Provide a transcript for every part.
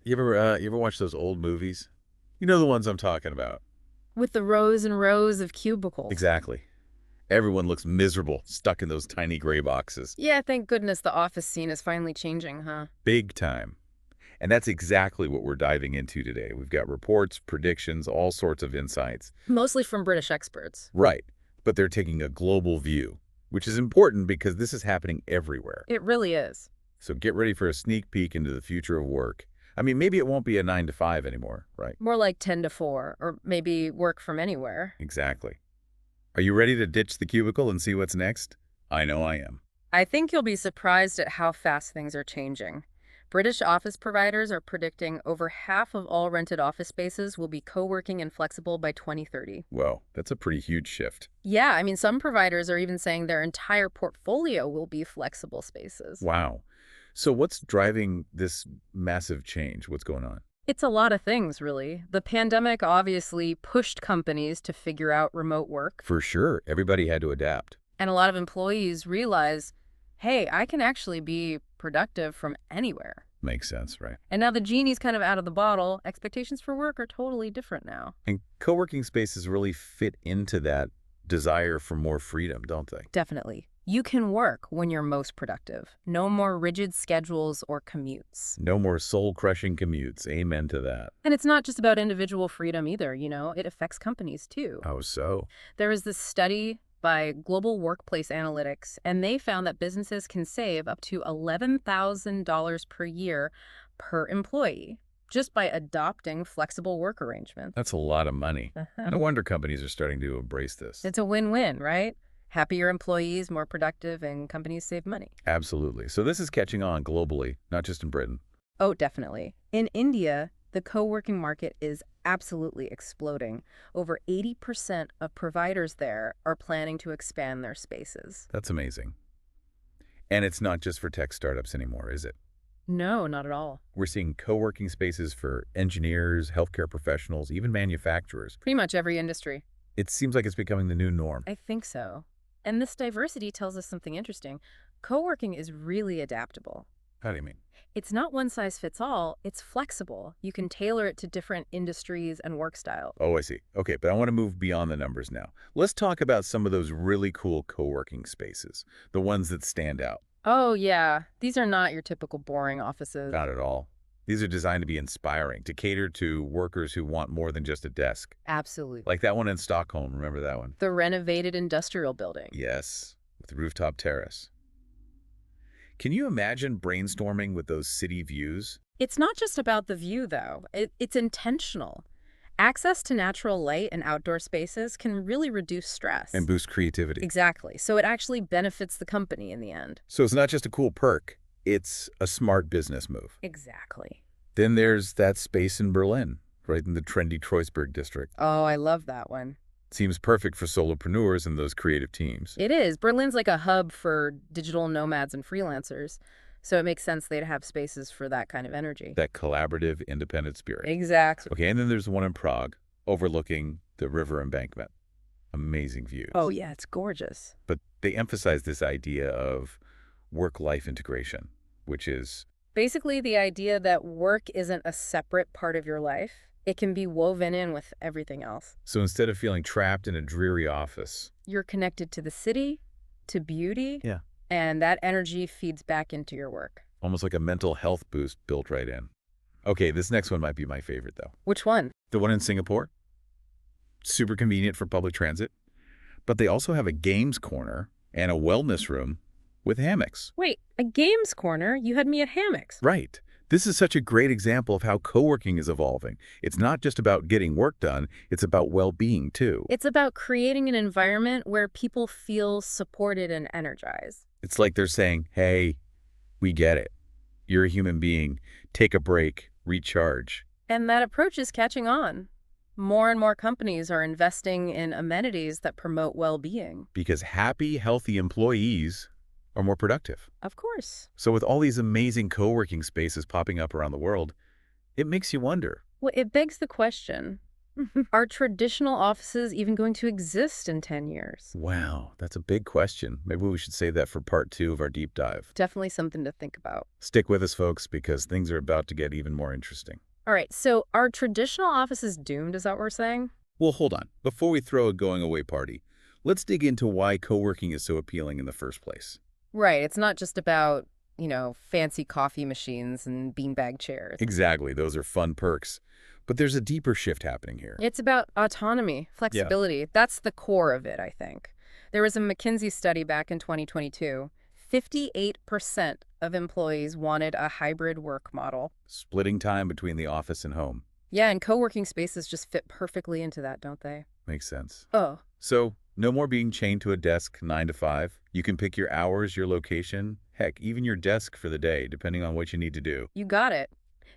You ever watch those old movies? You know the ones I'm talking about. With the rows and rows of cubicles. Exactly. Everyone looks miserable, stuck in those tiny gray boxes. Yeah, thank goodness the office scene is finally changing, huh? Big time. And that's exactly what we're diving into today. We've got reports, predictions, all sorts of insights. Mostly from British experts. Right. But they're taking a global view, which is important because this is happening everywhere. It really is. So get ready for a sneak peek into the future of work. I mean, maybe it won't be a 9 to 5 anymore, right? More like 10 to 4, or maybe work from anywhere. Exactly. Are you ready to ditch the cubicle and see what's next? I know I am. I think you'll be surprised at how fast things are changing. British office providers are predicting over half of all rented office spaces will be co-working and flexible by 2030. Well, that's a pretty huge shift. Yeah, I mean, some providers are even saying their entire portfolio will be flexible spaces. Wow. So what's driving this massive change? What's going on? It's a lot of things, really. The pandemic obviously pushed companies to figure out remote work, For sure, everybody had to adapt. and a lot of employees realize, hey, I can actually be productive from anywhere. Makes sense, right? And now the genie's kind of out of the bottle. Expectations for work are totally different now. And co-working spaces really fit into that desire for more freedom, don't they? Definitely. You can work when you're most productive. No more rigid schedules or commutes. No more soul-crushing commutes. Amen to that. And it's not just about individual freedom either, it affects companies too. How so? There is this study by Global Workplace Analytics, and they found that businesses can save up to $11,000 per year per employee just by adopting flexible work arrangements. That's a lot of money. Uh-huh. No wonder companies are starting to embrace this. It's a win-win, right? Happier employees, more productive, and companies save money. Absolutely. So this is catching on globally, not just in Britain. Oh, definitely. In India, the co-working market is absolutely exploding. Over 80% of providers there are planning to expand their spaces. That's amazing. And it's not just for tech startups anymore, is it? No, not at all. We're seeing co-working spaces for engineers, healthcare professionals, even manufacturers. Pretty much every industry. It seems like it's becoming the new norm. I think so. And this diversity tells us something interesting. Co-working is really adaptable. How do you mean? It's not one size fits all, it's flexible. You can tailor it to different industries and work styles. Oh, I see. Okay, but I want to move beyond the numbers now. Let's talk about some of those really cool co-working spaces, the ones that stand out. Oh, yeah. These are not your typical boring offices. Not at all. These are designed to be inspiring, to cater to workers who want more than just a desk. Absolutely. Like that one in Stockholm, remember that one? The renovated industrial building. Yes, with the rooftop terrace. Can you imagine brainstorming with those city views? It's not just about the view, though. It's intentional. Access to natural light and outdoor spaces can really reduce stress. And boost creativity. Exactly. So it actually benefits the company in the end. So it's not just a cool perk, it's a smart business move. Exactly. Then there's that space in Berlin, right in the trendy Kreuzberg district. Oh, I love that one. Seems perfect for solopreneurs and those creative teams. It is. Berlin's like a hub for digital nomads and freelancers. So it makes sense they'd have spaces for that kind of energy. That collaborative, independent spirit. Exactly. Okay, and then there's one in Prague, overlooking the river embankment. Amazing views. Oh, yeah, it's gorgeous. But they emphasize this idea of work-life integration, which is, Basically, the idea that work isn't a separate part of your life. It can be woven in with everything else. so instead of feeling trapped in a dreary office, You're connected to the city, to beauty, yeah, and that energy feeds back into your work. almost like a mental health boost built right in. Okay, this next one might be my favorite, though. Which one? The one in Singapore, super convenient for public transit, but they also have a games corner and a wellness room with hammocks. Wait, a games corner? You had me at hammocks. Right. This is such a great example of how co-working is evolving. It's not just about getting work done, it's about well-being, too. It's about creating an environment where people feel supported and energized. It's like they're saying, hey, we get it. You're a human being. Take a break. Recharge. And that approach is catching on. More and more companies are investing in amenities that promote well-being. Because happy, healthy employees are more productive. Of course. So with all these amazing co-working spaces popping up around the world, it makes you wonder, Well, it begs the question, Are traditional offices even going to exist in 10 years? Wow, that's a big question. Maybe we should save that for part 2 of our deep dive. Definitely something to think about. Stick with us, folks, because things are about to get even more interesting. All right, so are traditional offices doomed, is that what we're saying? Well, hold on. Before we throw a going-away party, let's dig into why co-working is so appealing in the first place. Right, it's not just about, fancy coffee machines and beanbag chairs. Exactly, those are fun perks. But there's a deeper shift happening here. It's about autonomy, Yeah. flexibility. That's the core of it, I think. There was a McKinsey study back in 2022. 58% of employees wanted a hybrid work model. Splitting time between the office and home. Yeah, and co-working spaces just fit perfectly into that, don't they? Makes sense. Oh, So, no more being chained to a desk 9 to 5. You can pick your hours, your location, heck, even your desk for the day, depending on what you need to do. you got it.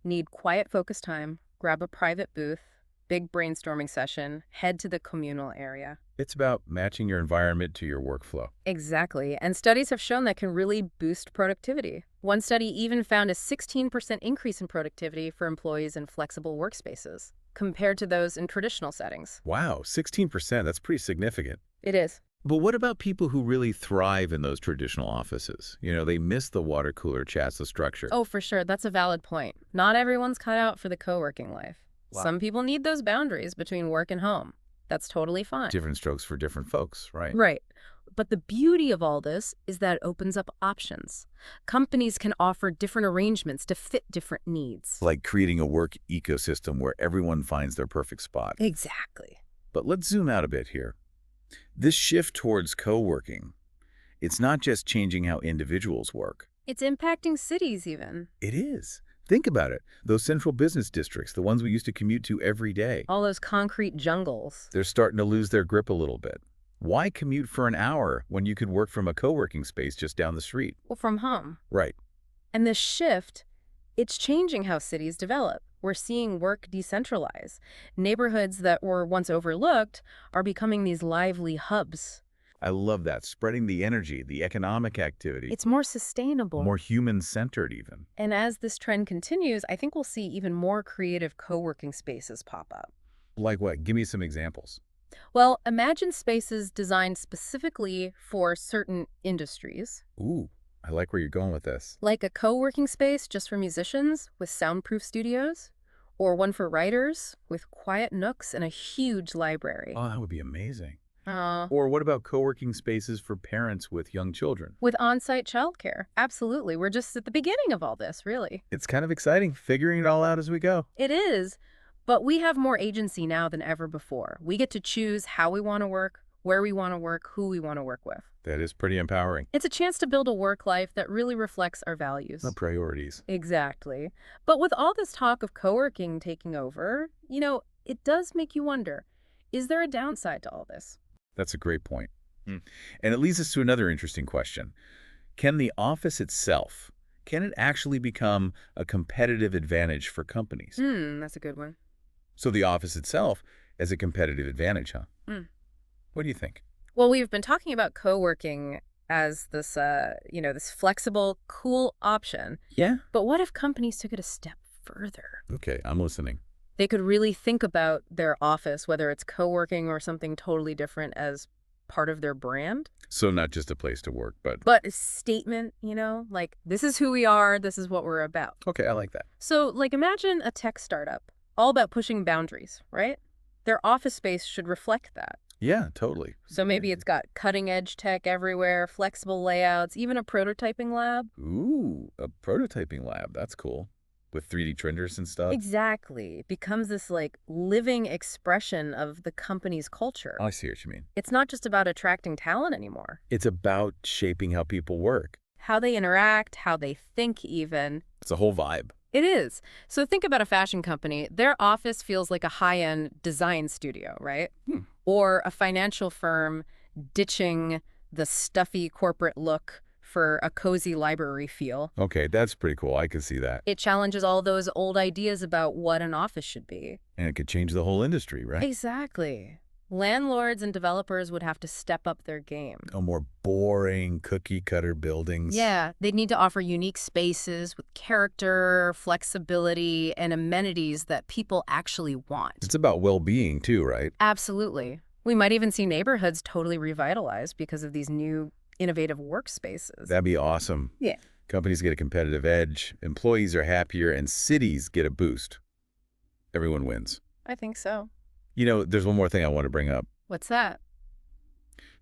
Need quiet focus time, grab a private booth, big brainstorming session, head to the communal area. It's about matching your environment to your workflow. Exactly, and studies have shown that can really boost productivity. One study even found a 16% increase in productivity for employees in flexible workspaces, compared to those in traditional settings. Wow, 16%, that's pretty significant. It is. But what about people who really thrive in those traditional offices? They miss the water cooler chats, the structure. Oh, for sure, that's a valid point. Not everyone's cut out for the co-working life. Wow. Some people need those boundaries between work and home. That's totally fine. Different strokes for different folks, right? Right. But the beauty of all this is that it opens up options. Companies can offer different arrangements to fit different needs. Like creating a work ecosystem where everyone finds their perfect spot. Exactly. But let's zoom out a bit here. This shift towards co-working, it's not just changing how individuals work. It's impacting cities even. It is. Think about it. Those central business districts, the ones we used to commute to every day, All those concrete jungles. they're starting to lose their grip a little bit. Why commute for an hour when you could work from a co-working space just down the street? Well, from home. Right. And this shift, it's changing how cities develop. We're seeing work decentralize. Neighborhoods that were once overlooked are becoming these lively hubs. I love that. Spreading the energy, the economic activity. It's more sustainable. More human-centered even. And as this trend continues, I think we'll see even more creative co-working spaces pop up. Like what? Give me some examples. Well, imagine spaces designed specifically for certain industries, Ooh, I like where you're going with this. like a co-working space just for musicians with soundproof studios, or one for writers with quiet nooks and a huge library. Oh, that would be amazing. Uh, Or what about co-working spaces for parents with young children? with on-site childcare. Absolutely. We're just at the beginning of all this, really. It's kind of exciting, figuring it all out as we go. It is, but we have more agency now than ever before. We get to choose how we want to work, where we want to work, who we want to work with. That is pretty empowering. It's a chance to build a work life that really reflects our values. The priorities. Exactly. But with all this talk of co-working taking over, it does make you wonder, is there a downside to all this? That's a great point. And it leads us to another interesting question. Can the office itself, can it actually become a competitive advantage for companies? That's a good one. So the office itself as a competitive advantage, huh? Mm. What do you think? Well, we've been talking about co-working as this, this flexible, cool option. Yeah. But what if companies took it a step further? Okay, I'm listening. They could really think about their office, whether it's co-working or something totally different, as part of their brand. So not just a place to work, but... But a statement, like, this is who we are, this is what we're about. Okay, I like that. So, imagine a tech startup, all about pushing boundaries, right? Their office space should reflect that. Yeah, totally. So maybe it's got cutting-edge tech everywhere, flexible layouts, even a prototyping lab. Ooh, a prototyping lab. That's cool. With 3D printers and stuff. Exactly. It becomes this, living expression of the company's culture. I see what you mean. It's not just about attracting talent anymore. It's about shaping how people work. How they interact, how they think even. It's a whole vibe. It is. So think about a fashion company. Their office feels like a high-end design studio, right? Or a financial firm ditching the stuffy corporate look for a cozy library feel. Okay, that's pretty cool. I can see that. It challenges all those old ideas about what an office should be. And it could change the whole industry, right? Exactly. Landlords and developers would have to step up their game. No more boring cookie-cutter buildings. Yeah, they'd need to offer unique spaces with character, flexibility, and amenities that people actually want. It's about well-being too, right? Absolutely. We might even see neighborhoods totally revitalized because of these new innovative workspaces. That'd be awesome. Yeah, Companies get a competitive edge, employees are happier, and cities get a boost. Everyone wins. I think so. You know, there's one more thing I want to bring up. What's that?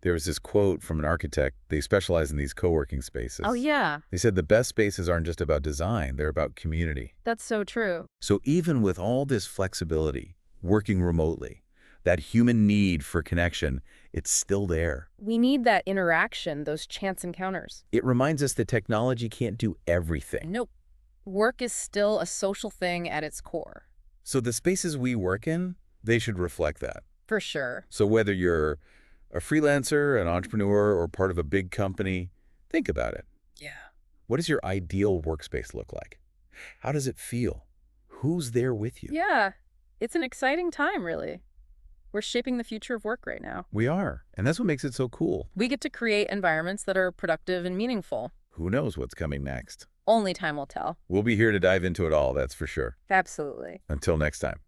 There was this quote from an architect. They specialize in these co-working spaces. Oh, yeah, They said the best spaces aren't just about design, they're about community. that's so true. So even with all this flexibility, working remotely, that human need for connection, it's still there. We need that interaction, those chance encounters. It reminds us that technology can't do everything. Nope. Work is still a social thing at its core. So the spaces we work in, they should reflect that. For sure. So whether you're a freelancer, an entrepreneur, or part of a big company, think about it. Yeah. What does your ideal workspace look like? How does it feel? Who's there with you? Yeah, it's an exciting time, really. We're shaping the future of work right now. We are, and that's what makes it so cool. We get to create environments that are productive and meaningful. Who knows what's coming next? Only time will tell. We'll be here to dive into it all, that's for sure. Absolutely. Until next time.